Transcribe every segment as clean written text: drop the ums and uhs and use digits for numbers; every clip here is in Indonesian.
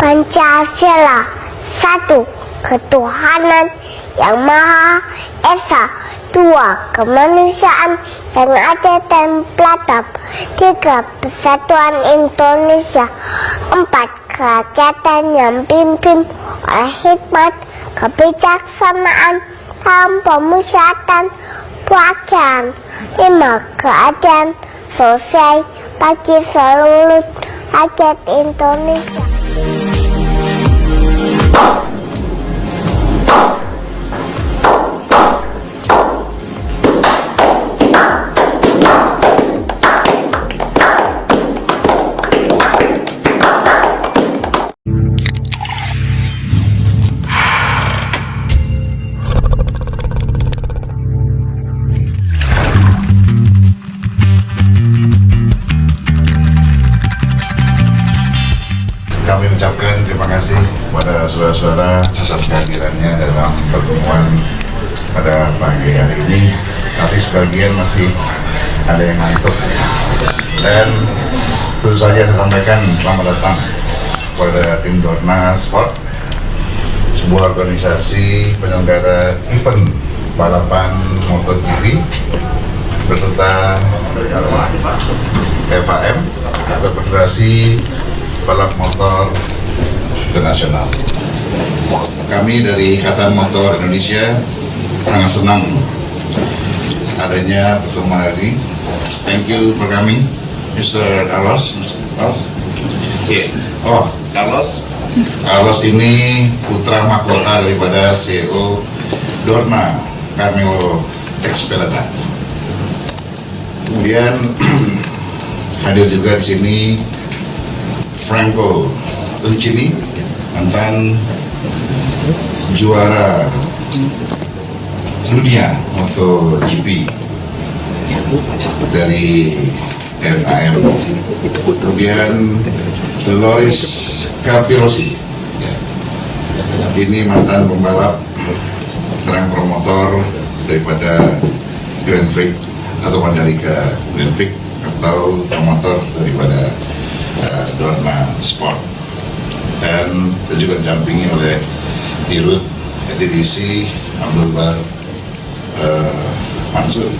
Pancasila, satu, ketuhanan yang Maha Esa, dua, kemanusiaan yang adil dan beradab, tiga, persatuan Indonesia, empat, kerakyatan yang dipimpin oleh hikmat, kebijaksanaan, dan pemusyawaratan rakyat, lima, keadilan sosial bagi seluruh rakyat Indonesia. Kami ucapkan terima kasih kepada saudara-saudara atas kehadirannya dalam pertemuan pada pagi hari ini. Tapi sebagian masih ada yang ngantuk. Dan tentu saja saya sampaikan selamat datang kepada tim Dorna Sport, sebuah organisasi penyelenggara event balapan MotoGP beserta FAM atau Federasi Balap Motor Internasional. Kami dari Ikatan Motor Indonesia sangat senang adanya pertemuan hari ini. Thank you for coming, Mr. Carlos. Yeah. Oh, Carlos ini putra mahkota daripada CEO Dorna, Carmelo Expeleta. Kemudian hadir juga di sini Franco Uncini, mantan juara dunia MotoGP dari FAM. Kemudian Dolores Capirossi, ini mantan pembalap terang promotor daripada Grand Prix atau Mandalika Grand Prix atau promotor daripada Dorna Sport. Dan kita juga didampingi oleh Dirut EDDC Abdul Bar Mansur,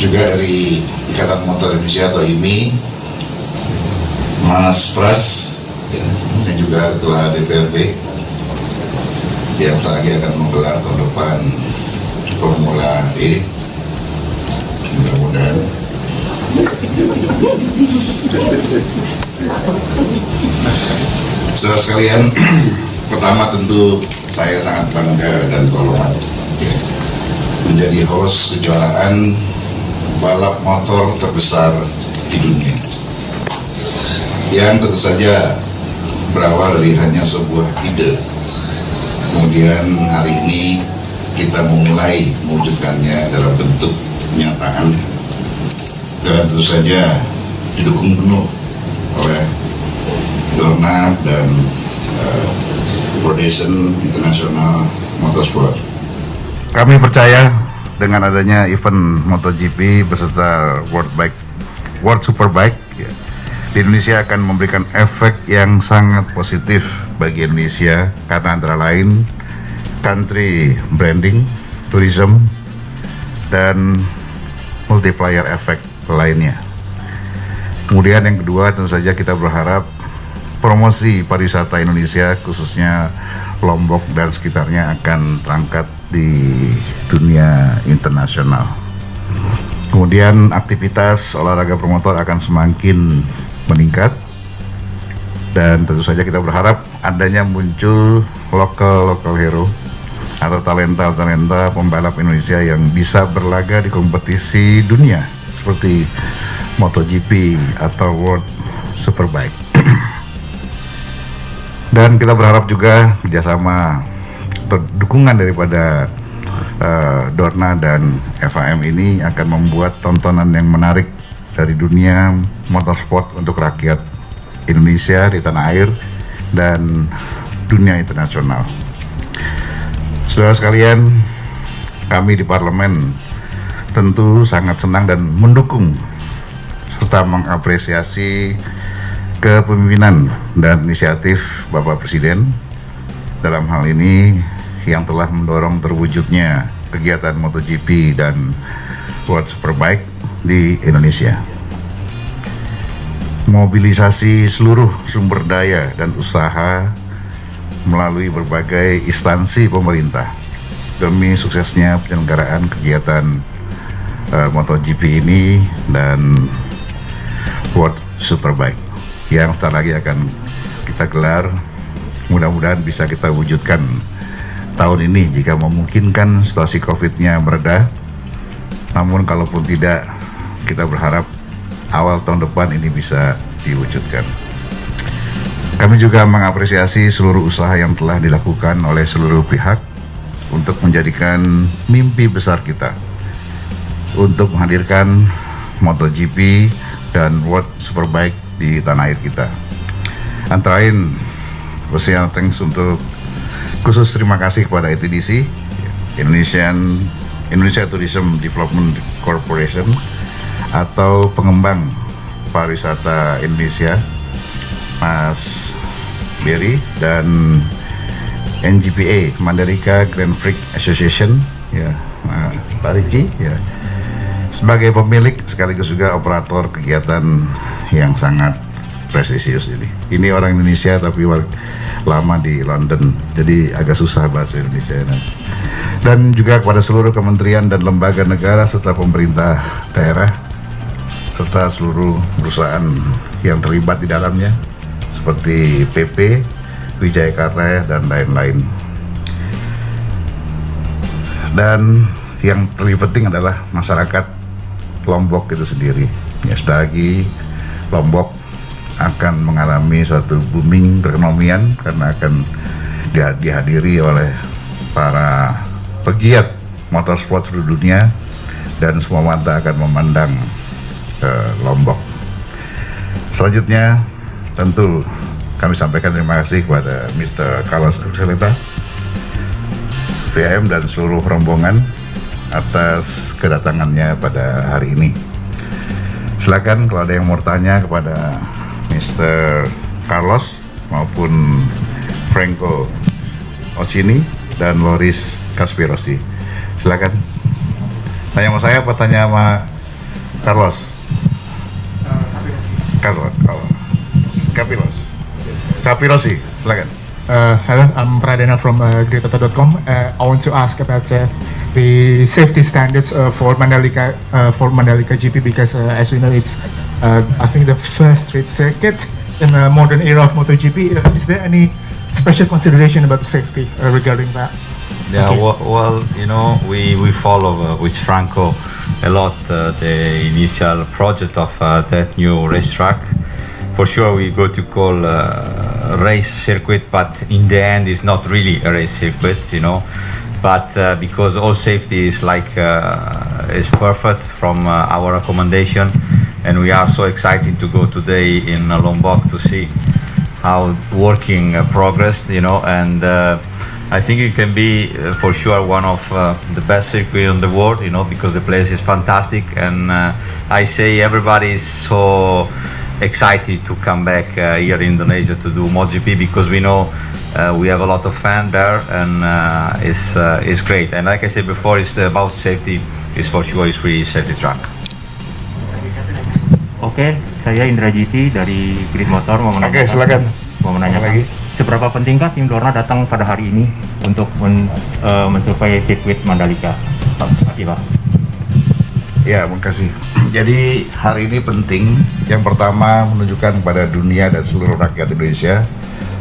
juga dari Ikatan Motor Indonesia atau IMI Mas Pras, dan juga Ketua DPRD yang sebentar lagi akan menggelar tahun depan Formula E. Mudah-mudahan saudara sekalian, pertama tentu saya sangat bangga dan terhormat menjadi host kejuaraan balap motor terbesar di dunia, yang tentu saja berawal dari hanya sebuah ide. Kemudian hari ini kita memulai mewujudkannya dalam bentuk kenyataan, dan tentu saja didukung penuh oleh Dorna dan Foundation International Motorsport. Kami percaya dengan adanya event MotoGP beserta World Superbike di Indonesia akan memberikan efek yang sangat positif bagi Indonesia, karena antara lain country branding, tourism, dan multiplier effect lainnya. Kemudian yang kedua, tentu saja kita berharap promosi pariwisata Indonesia, khususnya Lombok dan sekitarnya, akan terangkat di dunia internasional. Kemudian aktivitas olahraga bermotor akan semakin meningkat, dan tentu saja kita berharap adanya muncul local hero atau talenta pembalap Indonesia yang bisa berlaga di kompetisi dunia seperti MotoGP atau World Superbike. Dan kita berharap juga kerjasama atau dukungan daripada Dorna dan FAM ini akan membuat tontonan yang menarik dari dunia motorsport untuk rakyat Indonesia di tanah air dan dunia internasional. Saudara sekalian, kami di parlemen tentu sangat senang dan mendukung serta mengapresiasi kepemimpinan dan inisiatif Bapak Presiden dalam hal ini yang telah mendorong terwujudnya kegiatan MotoGP dan World Superbike di Indonesia. Mobilisasi seluruh sumber daya dan usaha melalui berbagai instansi pemerintah demi suksesnya penyelenggaraan kegiatan MotoGP ini dan World Superbike yang sebentar lagi akan kita gelar. Mudah-mudahan bisa kita wujudkan tahun ini jika memungkinkan situasi COVID-nya mereda. Namun kalaupun tidak, kita berharap awal tahun depan ini bisa diwujudkan. Kami juga mengapresiasi seluruh usaha yang telah dilakukan oleh seluruh pihak untuk menjadikan mimpi besar kita untuk menghadirkan MotoGP dan World Superbike di tanah air kita. Antara lain, special thanks untuk khusus terima kasih kepada ITDC, Indonesia Tourism Development Corporation, atau pengembang pariwisata Indonesia, Mas Berry, dan NGPA, Mandalika Grand Prix Association, ya, Pak Riki, ya, sebagai pemilik sekaligus juga operator kegiatan yang sangat prestisius ini. Ini orang Indonesia tapi lama di London, jadi agak susah bahasa Indonesia. Dan juga kepada seluruh kementerian dan lembaga negara serta pemerintah daerah serta seluruh perusahaan yang terlibat di dalamnya seperti PP, Wijaya Karya dan lain-lain. Dan yang terlebih penting adalah masyarakat Lombok itu sendiri. Ya, sudah lagi Lombok akan mengalami suatu booming perekonomian karena akan dihadiri oleh para pegiat motorsport seluruh dunia dan semua mata akan memandang Lombok. Selanjutnya tentu kami sampaikan terima kasih kepada Mr. Carlos Archuleta, VM dan seluruh rombongan atas kedatangannya pada hari ini. Silakan kalau ada yang mau tanya kepada Mr. Carlos maupun Franco Orsini dan Loris Caspirosi. Silakan. Tanya sama saya apa tanya sama Carlos? Caspirosi. Silakan. Hello, I'm Pradana from Greatoto.com. I want to ask about the safety standards for Mandalika GP because, as we know, it's I think the first street circuit in the modern era of MotoGP. Is there any special consideration about the safety regarding that? Yeah, Okay. well, you know, we follow with Franco a lot the initial project of that new racetrack. For sure, we go to call race circuit, but in the end, it's not really a race circuit, you know. But because all safety is is perfect from our recommendation, and we are so excited to go today in Lombok to see how working progressed, you know. And I think it can be for sure one of the best circuit in the world, you know, because the place is fantastic, and I say everybody is so excited to come back here in Indonesia to do MotoGP because we know we have a lot of fans there, and it's great. And like I said before, it's about safety. It's for sure it's really safety track. Oke, saya Indra GT dari Grid Motor mau menanyakan. Oke, silakan. Mau menanyakan. Lagi. Seberapa pentingkah tim Dorna datang pada hari ini untuk mensurvei sirkuit Mandalika? Pak. Ya, makasih. Jadi hari ini penting. Yang pertama menunjukkan kepada dunia dan seluruh rakyat Indonesia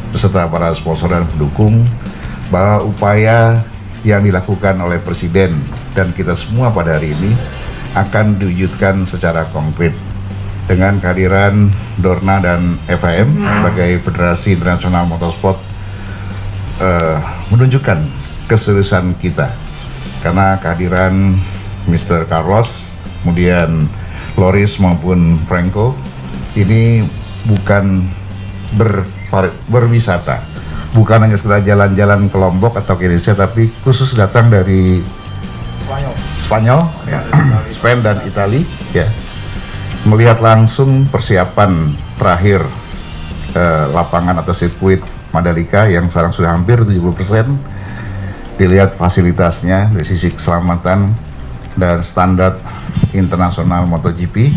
beserta para sponsor dan pendukung bahwa upaya yang dilakukan oleh Presiden dan kita semua pada hari ini akan diwujudkan secara konkret dengan kehadiran Dorna dan FIM sebagai Federasi Internasional Motorsport menunjukkan keseriusan kita karena kehadiran Mr. Carlos, kemudian Loris maupun Franco ini bukan berwisata, bukan hanya sekedar jalan-jalan ke Lombok atau ke Indonesia, tapi khusus datang dari Spanyol, ya, Spain dan Italia, ya, melihat langsung persiapan terakhir lapangan atau sirkuit Mandalika yang sekarang sudah hampir 70%. Dilihat fasilitasnya dari sisi keselamatan dan standar internasional MotoGP.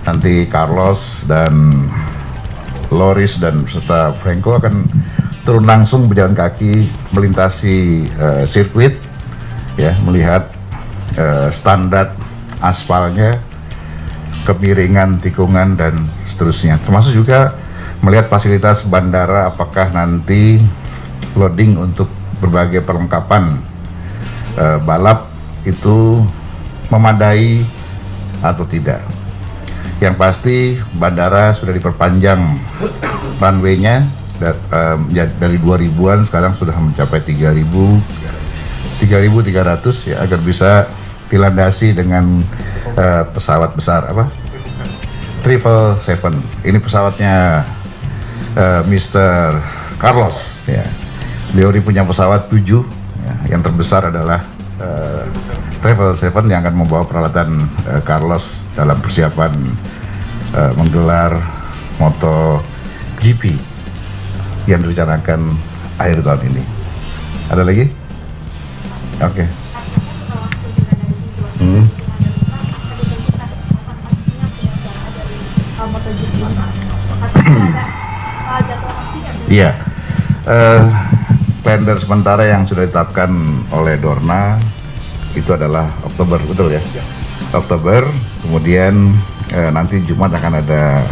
Nanti Carlos dan Loris dan serta Franco akan turun langsung berjalan kaki melintasi sirkuit, ya, melihat standar aspalnya, kemiringan, tikungan dan seterusnya. Termasuk juga melihat fasilitas bandara, apakah nanti loading untuk berbagai perlengkapan balap itu memadai atau tidak. Yang pasti bandara sudah diperpanjang runway-nya dari 2000-an sekarang sudah mencapai 3.300 ya, agar bisa dilandasi dengan pesawat besar apa? 777. Ini pesawatnya Mr. Carlos ya. Beliau ini punya pesawat 7 ya. Yang terbesar adalah 777 yang akan membawa peralatan Carlos dalam persiapan menggelar MotoGP yang direncanakan akhir tahun ini. Ada lagi? Oke. Iya. Kalender sementara yang sudah ditetapkan oleh Dorna itu adalah Oktober, betul ya? Oktober, kemudian nanti Jumat akan ada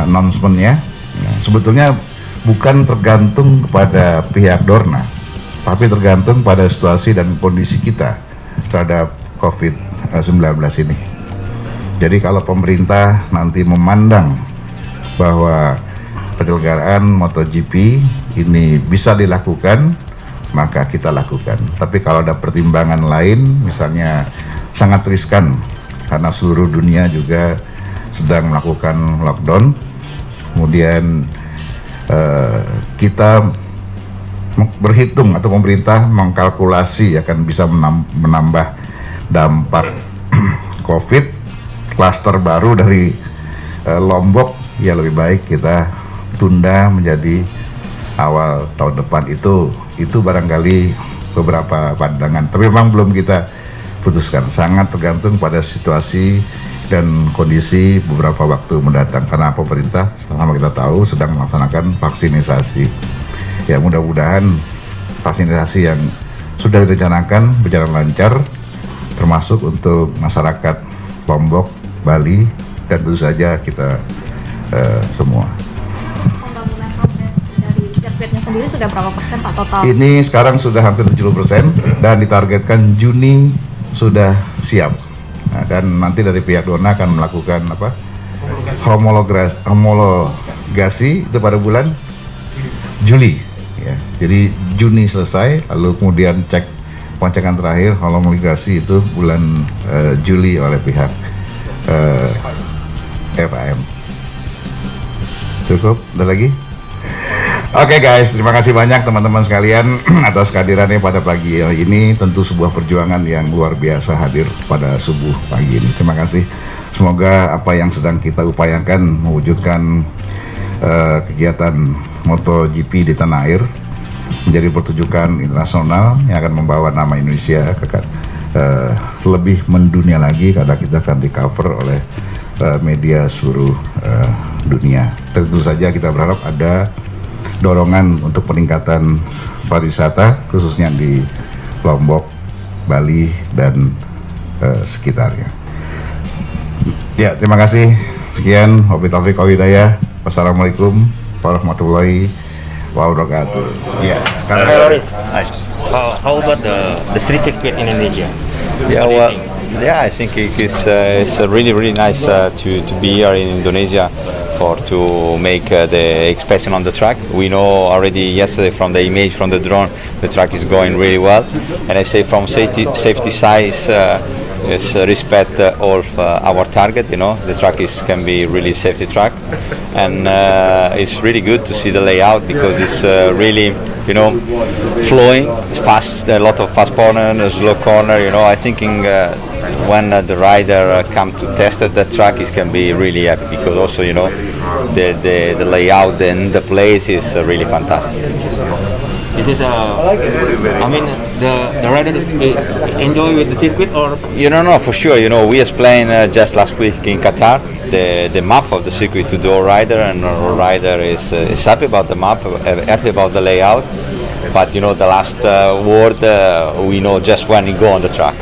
announcement-nya. Nah, sebetulnya bukan tergantung kepada pihak Dorna, tapi tergantung pada situasi dan kondisi kita terhadap COVID-19 ini. Jadi kalau pemerintah nanti memandang bahwa penyelenggaraan MotoGP ini bisa dilakukan, maka kita lakukan. Tapi kalau ada pertimbangan lain, misalnya sangat riskan karena seluruh dunia juga sedang melakukan lockdown, kemudian kita berhitung atau pemerintah mengkalkulasi akan bisa menambah dampak COVID, klaster baru dari Lombok, ya lebih baik kita tunda menjadi awal tahun depan. Itu barangkali beberapa pandangan, tapi memang belum kita putuskan, sangat tergantung pada situasi dan kondisi beberapa waktu mendatang, karena pemerintah sama kita tahu sedang melaksanakan vaksinasi. Ya, mudah-mudahan vaksinasi yang sudah direncanakan berjalan lancar, termasuk untuk masyarakat Lombok, Bali, dan tentu saja kita semua. Dari sirkuitnya sendiri sudah berapa persen Pak total? Ini sekarang sudah hampir 70% dan ditargetkan Juni sudah siap. Nah, dan nanti dari pihak Dorna akan melakukan apa? Homologasi itu pada bulan Juli. Ya, jadi Juni selesai, lalu kemudian cek pengecekan terakhir homologasi itu bulan Juli oleh pihak FIM. Cukup? Ada lagi? Oke guys, terima kasih banyak teman-teman sekalian atas kehadirannya pada pagi ini. Tentu sebuah perjuangan yang luar biasa hadir pada subuh pagi ini. Terima kasih. Semoga apa yang sedang kita upayakan mewujudkan kegiatan MotoGP di tanah air menjadi pertunjukan internasional yang akan membawa nama Indonesia lebih mendunia lagi, karena kita akan di cover oleh media seluruh dunia. Tentu saja kita berharap ada dorongan untuk peningkatan pariwisata khususnya di Lombok, Bali dan sekitarnya. Ya, terima kasih. Sekian, wabillahi taufiq wal hidayah. Wassalamualaikum warahmatullahi wabarakatuh. Ya. How about the street circuit in Indonesia? Yeah, well, yeah, I think it's really nice to be here in Indonesia to make the inspection on the track. We know already yesterday from the image from the drone, the track is going really well, and I say from safety side is respect all of our target. You know, the track can be really safety track, and it's really good to see the layout because it's really, you know, flowing. It's fast, a lot of fast corner, a slow corner. You know, I think when the rider come to test the track, he can be really happy because also the layout and the place is really fantastic. Is this I mean, the rider is enjoy with the circuit or? No, for sure. We explained just last week in Qatar the map of the circuit to the all rider, and all rider is happy about the map, happy about the layout. But the last word we know just when you go on the track.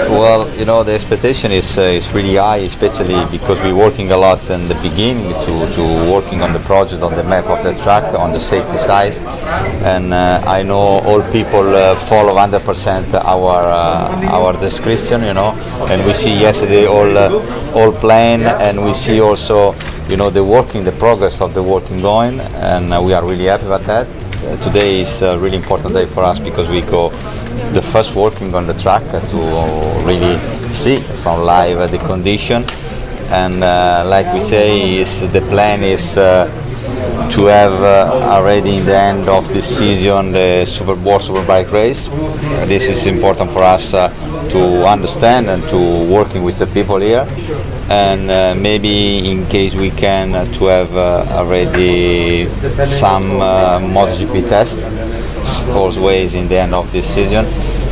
Well, the expectation is really high, especially because we're working a lot in the beginning to working on the project, on the map of the track, on the safety side, and I know all people follow 100% our description, and we see yesterday all plan, and we see also the progress of the working going, and we are really happy about that. Today is a really important day for us because we go the first working on the track to really see from live the condition, and like we say, the plan is to have already in the end of this season the Superbike race. This is important for us to understand and to working with the people here, and maybe in case we can to have already some MotoGP test always in the end of this season,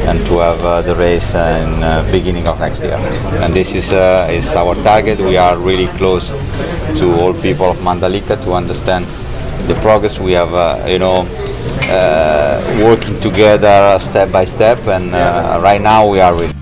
and to have the race in beginning of next year. And this is our target. We are really close to all people of Mandalika to understand the progress. We have working together step by step, and right now we are ready.